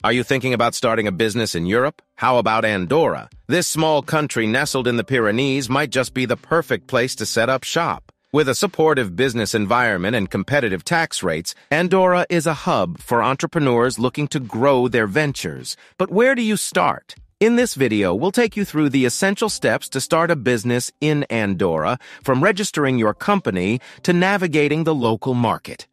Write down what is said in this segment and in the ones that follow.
Are you thinking about starting a business in Europe? How about Andorra? This small country nestled in the Pyrenees might just be the perfect place to set up shop. With a supportive business environment and competitive tax rates, Andorra is a hub for entrepreneurs looking to grow their ventures. But where do you start? In this video, we'll take you through the essential steps to start a business in Andorra, from registering your company to navigating the local market.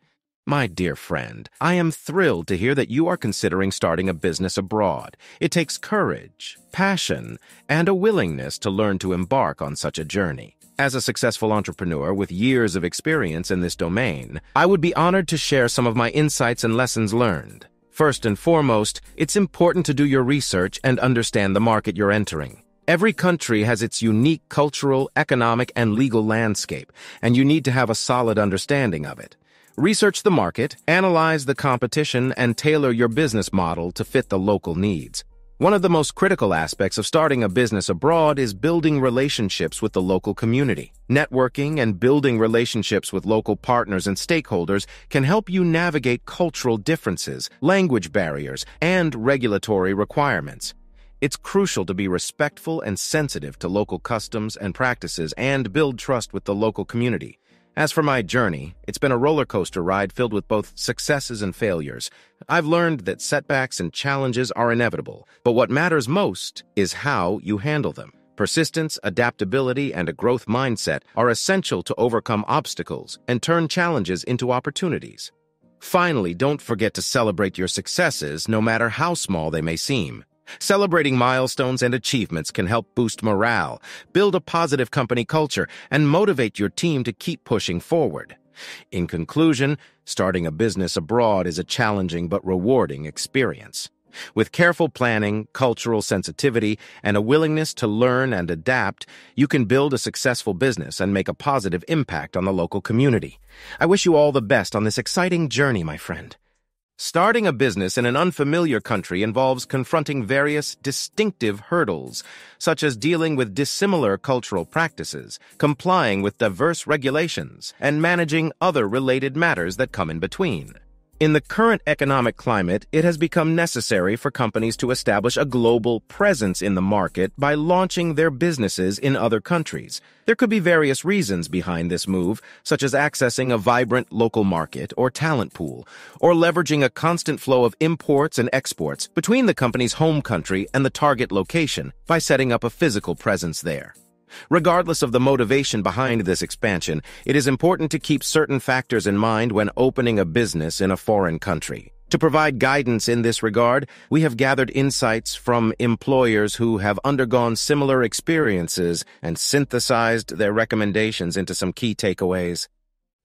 My dear friend, I am thrilled to hear that you are considering starting a business abroad. It takes courage, passion, and a willingness to learn to embark on such a journey. As a successful entrepreneur with years of experience in this domain, I would be honored to share some of my insights and lessons learned. First and foremost, it's important to do your research and understand the market you're entering. Every country has its unique cultural, economic, and legal landscape, and you need to have a solid understanding of it. Research the market, analyze the competition, and tailor your business model to fit the local needs. One of the most critical aspects of starting a business abroad is building relationships with the local community. Networking and building relationships with local partners and stakeholders can help you navigate cultural differences, language barriers, and regulatory requirements. It's crucial to be respectful and sensitive to local customs and practices and build trust with the local community. As for my journey, it's been a roller coaster ride filled with both successes and failures. I've learned that setbacks and challenges are inevitable, but what matters most is how you handle them. Persistence, adaptability, and a growth mindset are essential to overcome obstacles and turn challenges into opportunities. Finally, don't forget to celebrate your successes, no matter how small they may seem. Celebrating milestones and achievements can help boost morale, build a positive company culture, and motivate your team to keep pushing forward. In conclusion, starting a business abroad is a challenging but rewarding experience. With careful planning, cultural sensitivity, and a willingness to learn and adapt, you can build a successful business and make a positive impact on the local community. I wish you all the best on this exciting journey, my friend. Starting a business in an unfamiliar country involves confronting various distinctive hurdles, such as dealing with dissimilar cultural practices, complying with diverse regulations, and managing other related matters that come in between. In the current economic climate, it has become necessary for companies to establish a global presence in the market by launching their businesses in other countries. There could be various reasons behind this move, such as accessing a vibrant local market or talent pool, or leveraging a constant flow of imports and exports between the company's home country and the target location by setting up a physical presence there. Regardless of the motivation behind this expansion, it is important to keep certain factors in mind when opening a business in a foreign country. To provide guidance in this regard, we have gathered insights from employers who have undergone similar experiences and synthesized their recommendations into some key takeaways.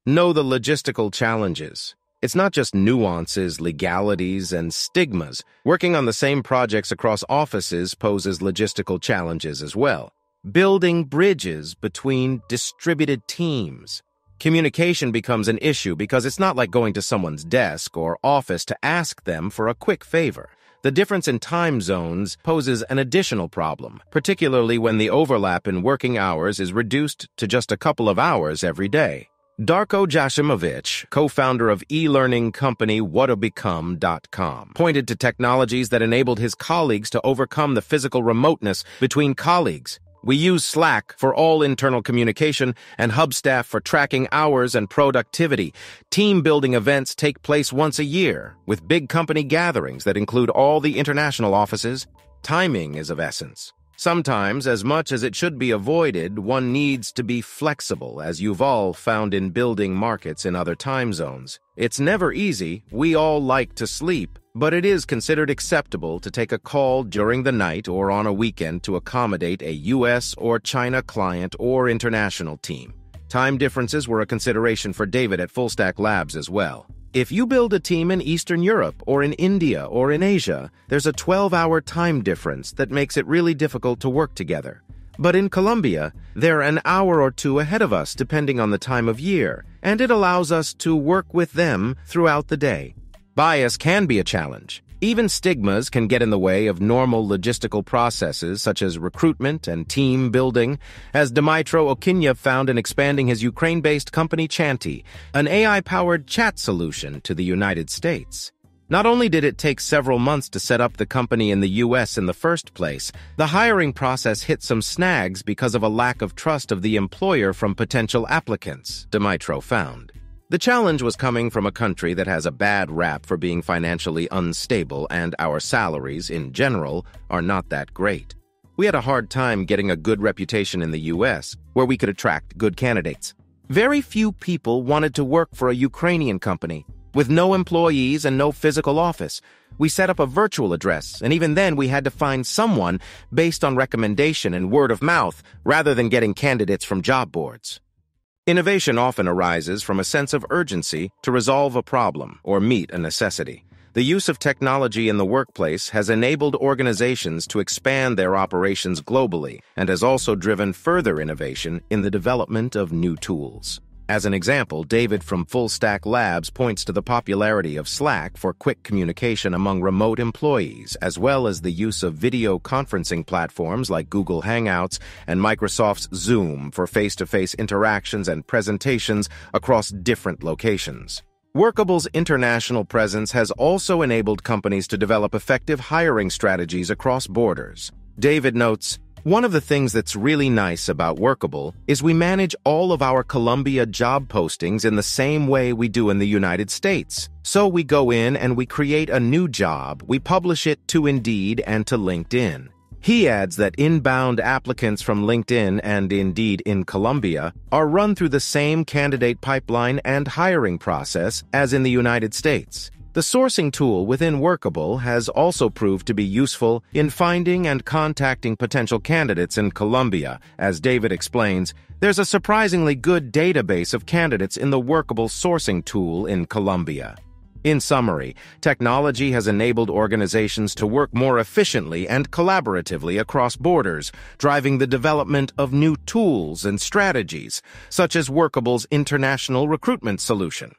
Know the logistical challenges. It's not just nuances, legalities, and stigmas. Working on the same projects across offices poses logistical challenges as well. Building bridges between distributed teams. Communication becomes an issue because it's not like going to someone's desk or office to ask them for a quick favor. The difference in time zones poses an additional problem, particularly when the overlap in working hours is reduced to just a couple of hours every day. Darko Jasimovich, co-founder of e-learning company whatobecome.com, pointed to technologies that enabled his colleagues to overcome the physical remoteness between colleagues. We use Slack for all internal communication and Hubstaff for tracking hours and productivity. Team-building events take place once a year, with big company gatherings that include all the international offices. Timing is of essence. Sometimes, as much as it should be avoided, one needs to be flexible, as you've all found in building markets in other time zones. It's never easy. We all like to sleep, but it is considered acceptable to take a call during the night or on a weekend to accommodate a US or China client or international team. Time differences were a consideration for David at Fullstack Labs as well. If you build a team in Eastern Europe or in India or in Asia, there's a 12-hour time difference that makes it really difficult to work together. But in Colombia, they're an hour or two ahead of us depending on the time of year, and it allows us to work with them throughout the day. Bias can be a challenge. Even stigmas can get in the way of normal logistical processes such as recruitment and team building, as Dmytro Okinya found in expanding his Ukraine-based company Chanty, an AI-powered chat solution to the United States. Not only did it take several months to set up the company in the US in the first place, the hiring process hit some snags because of a lack of trust of the employer from potential applicants, Dimitro found. The challenge was coming from a country that has a bad rap for being financially unstable, and our salaries, in general, are not that great. We had a hard time getting a good reputation in the US, where we could attract good candidates. Very few people wanted to work for a Ukrainian company. With no employees and no physical office, we set up a virtual address, and even then we had to find someone based on recommendation and word of mouth rather than getting candidates from job boards. Innovation often arises from a sense of urgency to resolve a problem or meet a necessity. The use of technology in the workplace has enabled organizations to expand their operations globally and has also driven further innovation in the development of new tools. As an example, David from Full Stack Labs points to the popularity of Slack for quick communication among remote employees, as well as the use of video conferencing platforms like Google Hangouts and Microsoft's Zoom for face-to-face interactions and presentations across different locations. Workable's international presence has also enabled companies to develop effective hiring strategies across borders. David notes, "One of the things that's really nice about Workable is we manage all of our Colombia job postings in the same way we do in the United States. So we go in and we create a new job, we publish it to Indeed and to LinkedIn." He adds that inbound applicants from LinkedIn and Indeed in Colombia are run through the same candidate pipeline and hiring process as in the United States. The sourcing tool within Workable has also proved to be useful in finding and contacting potential candidates in Colombia. As David explains, there's a surprisingly good database of candidates in the Workable sourcing tool in Colombia. In summary, technology has enabled organizations to work more efficiently and collaboratively across borders, driving the development of new tools and strategies, such as Workable's international recruitment solution.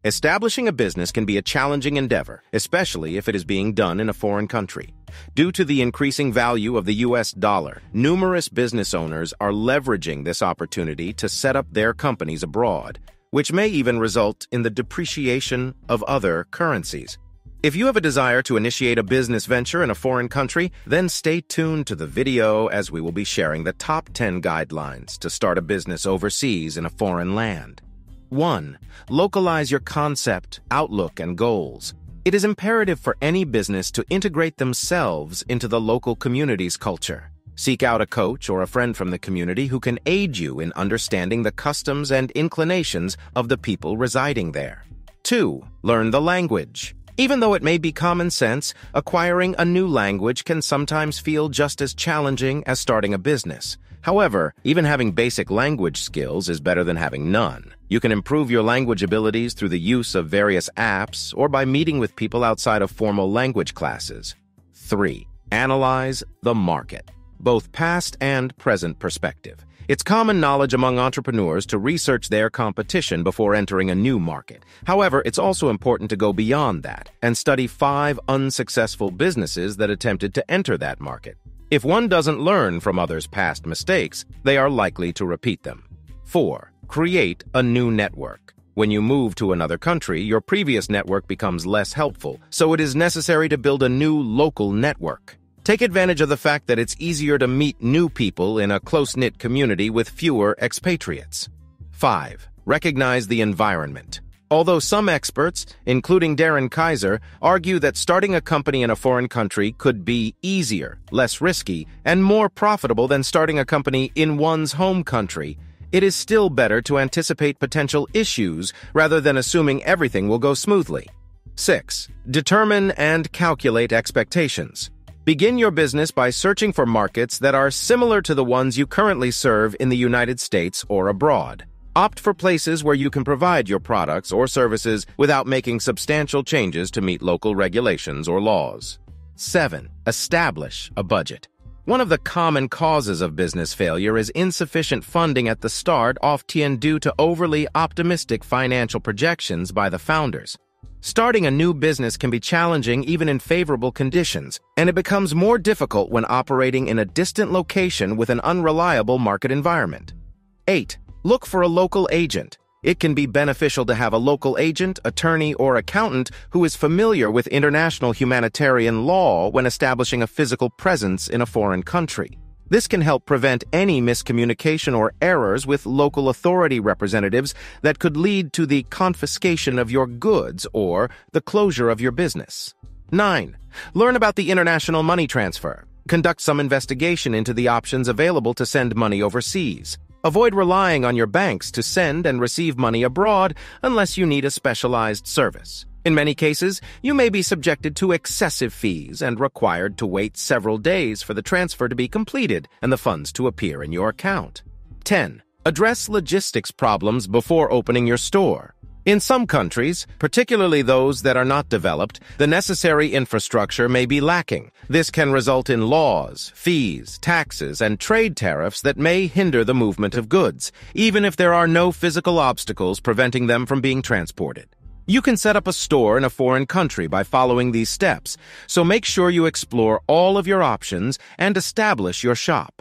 Establishing a business can be a challenging endeavor, especially if it is being done in a foreign country. Due to the increasing value of the US dollar, numerous business owners are leveraging this opportunity to set up their companies abroad, which may even result in the depreciation of other currencies. If you have a desire to initiate a business venture in a foreign country, then stay tuned to the video as we will be sharing the top 10 guidelines to start a business overseas in a foreign land. 1. Localize your concept, outlook, and goals. It is imperative for any business to integrate themselves into the local community's culture. Seek out a coach or a friend from the community who can aid you in understanding the customs and inclinations of the people residing there. 2. Learn the language. Even though it may be common sense, acquiring a new language can sometimes feel just as challenging as starting a business. However, even having basic language skills is better than having none. You can improve your language abilities through the use of various apps or by meeting with people outside of formal language classes. 3. Analyze the market, both past and present perspective. It's common knowledge among entrepreneurs to research their competition before entering a new market. However, it's also important to go beyond that and study 5 unsuccessful businesses that attempted to enter that market. If one doesn't learn from others' past mistakes, they are likely to repeat them. 4. Create a new network. When you move to another country, your previous network becomes less helpful, so it is necessary to build a new local network. Take advantage of the fact that it's easier to meet new people in a close-knit community with fewer expatriates. 5. Recognize the environment. Although some experts, including Darren Kaiser, argue that starting a company in a foreign country could be easier, less risky, and more profitable than starting a company in one's home country, it is still better to anticipate potential issues rather than assuming everything will go smoothly. 6. Determine and calculate expectations. Begin your business by searching for markets that are similar to the ones you currently serve in the United States or abroad. Opt for places where you can provide your products or services without making substantial changes to meet local regulations or laws. 7. Establish a budget. One of the common causes of business failure is insufficient funding at the start, often due to overly optimistic financial projections by the founders. Starting a new business can be challenging even in favorable conditions, and it becomes more difficult when operating in a distant location with an unreliable market environment. 8. Look for a local agent. It can be beneficial to have a local agent, attorney, or accountant who is familiar with international humanitarian law when establishing a physical presence in a foreign country. This can help prevent any miscommunication or errors with local authority representatives that could lead to the confiscation of your goods or the closure of your business. 9. Learn about the international money transfer. Conduct some investigation into the options available to send money overseas. Avoid relying on your banks to send and receive money abroad unless you need a specialized service. In many cases, you may be subjected to excessive fees and required to wait several days for the transfer to be completed and the funds to appear in your account. 10. Address logistics problems before opening your store. In some countries, particularly those that are not developed, the necessary infrastructure may be lacking. This can result in laws, fees, taxes, and trade tariffs that may hinder the movement of goods, even if there are no physical obstacles preventing them from being transported. You can set up a store in a foreign country by following these steps, so make sure you explore all of your options and establish your shop.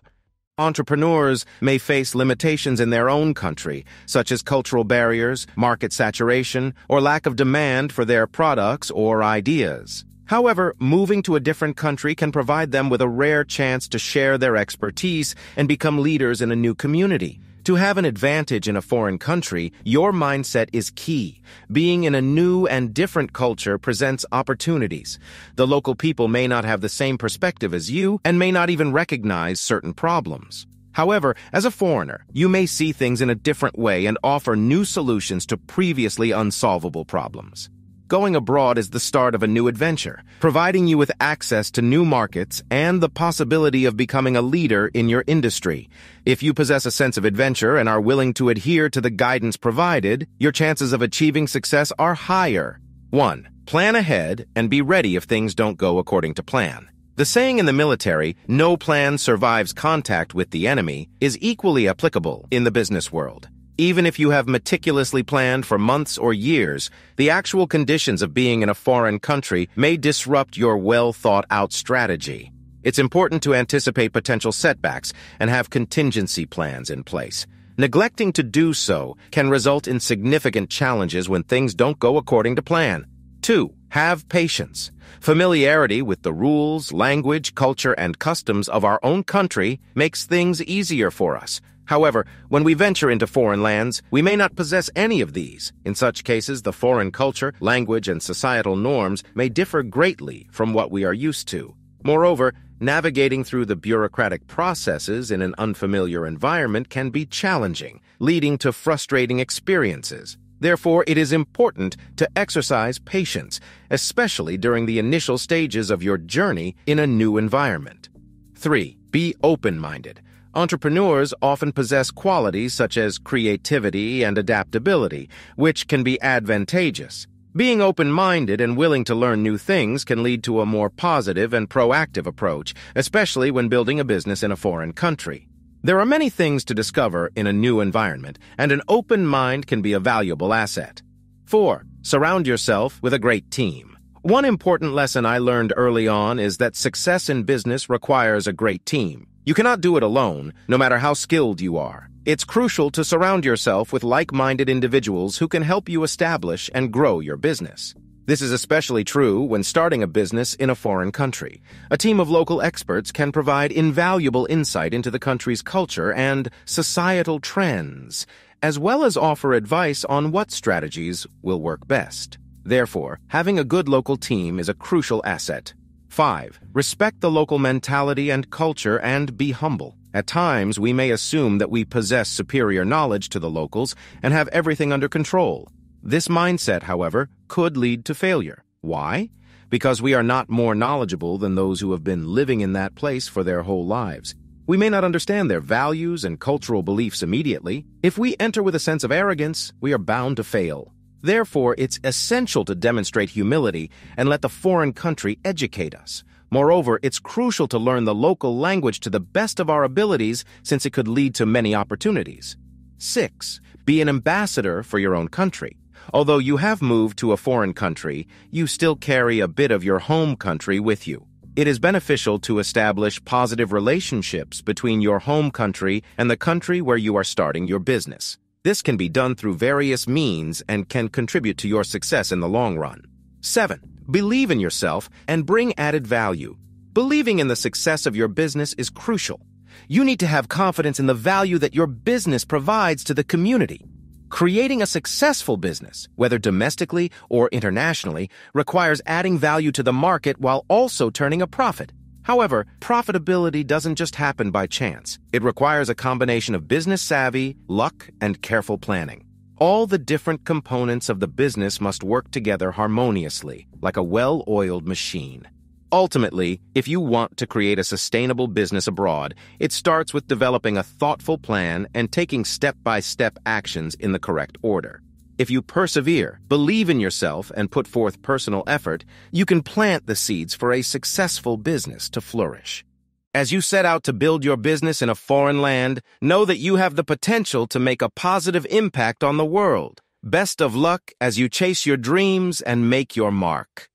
Entrepreneurs may face limitations in their own country, such as cultural barriers, market saturation, or lack of demand for their products or ideas. However, moving to a different country can provide them with a rare chance to share their expertise and become leaders in a new community. To have an advantage in a foreign country, your mindset is key. Being in a new and different culture presents opportunities. The local people may not have the same perspective as you and may not even recognize certain problems. However, as a foreigner, you may see things in a different way and offer new solutions to previously unsolvable problems. Going abroad is the start of a new adventure, providing you with access to new markets and the possibility of becoming a leader in your industry. If you possess a sense of adventure and are willing to adhere to the guidance provided, your chances of achieving success are higher. 1. Plan ahead and be ready if things don't go according to plan. The saying in the military, "No plan survives contact with the enemy," is equally applicable in the business world. Even if you have meticulously planned for months or years, the actual conditions of being in a foreign country may disrupt your well-thought-out strategy. It's important to anticipate potential setbacks and have contingency plans in place. Neglecting to do so can result in significant challenges when things don't go according to plan. 2. Have patience. Familiarity with the rules, language, culture, and customs of our own country makes things easier for us. However, when we venture into foreign lands, we may not possess any of these. In such cases, the foreign culture, language, and societal norms may differ greatly from what we are used to. Moreover, navigating through the bureaucratic processes in an unfamiliar environment can be challenging, leading to frustrating experiences. Therefore, it is important to exercise patience, especially during the initial stages of your journey in a new environment. 3. Be open-minded. Entrepreneurs often possess qualities such as creativity and adaptability, which can be advantageous. Being open-minded and willing to learn new things can lead to a more positive and proactive approach, especially when building a business in a foreign country. There are many things to discover in a new environment, and an open mind can be a valuable asset. 4. Surround yourself with a great team. One important lesson I learned early on is that success in business requires a great team. You cannot do it alone, no matter how skilled you are. It's crucial to surround yourself with like-minded individuals who can help you establish and grow your business. This is especially true when starting a business in a foreign country. A team of local experts can provide invaluable insight into the country's culture and societal trends, as well as offer advice on what strategies will work best. Therefore, having a good local team is a crucial asset. 5. Respect the local mentality and culture and be humble. At times, we may assume that we possess superior knowledge to the locals and have everything under control. This mindset, however, could lead to failure. Why? Because we are not more knowledgeable than those who have been living in that place for their whole lives. We may not understand their values and cultural beliefs immediately. If we enter with a sense of arrogance, we are bound to fail. Therefore, it's essential to demonstrate humility and let the foreign country educate us. Moreover, it's crucial to learn the local language to the best of our abilities since it could lead to many opportunities. 6. Be an ambassador for your own country. Although you have moved to a foreign country, you still carry a bit of your home country with you. It is beneficial to establish positive relationships between your home country and the country where you are starting your business. This can be done through various means and can contribute to your success in the long run. 7. Believe in yourself and bring added value. Believing in the success of your business is crucial. You need to have confidence in the value that your business provides to the community. Creating a successful business, whether domestically or internationally, requires adding value to the market while also turning a profit. However, profitability doesn't just happen by chance. It requires a combination of business savvy, luck, and careful planning. All the different components of the business must work together harmoniously, like a well-oiled machine. Ultimately, if you want to create a sustainable business abroad, it starts with developing a thoughtful plan and taking step-by-step actions in the correct order. If you persevere, believe in yourself, and put forth personal effort, you can plant the seeds for a successful business to flourish. As you set out to build your business in a foreign land, know that you have the potential to make a positive impact on the world. Best of luck as you chase your dreams and make your mark.